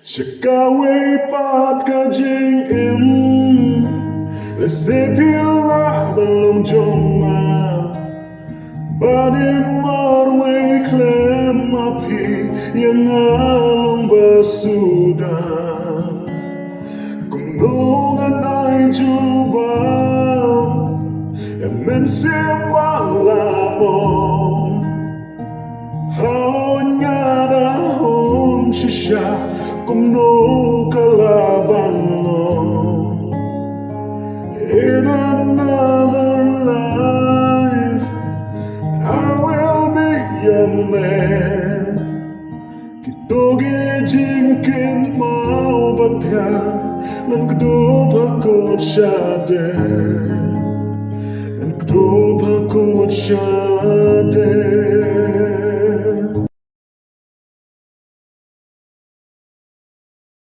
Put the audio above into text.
Shakawe pat ka jing im le se pila balong joma bani marwe klem api yang along basuda gunungan ay juba yang mensimbang labong hanya dahon shisha kumno kalaban lo. In another life I will be your man. Kitogi jingkin mau batya nan kudu pakut syade nan kudu pakut syade.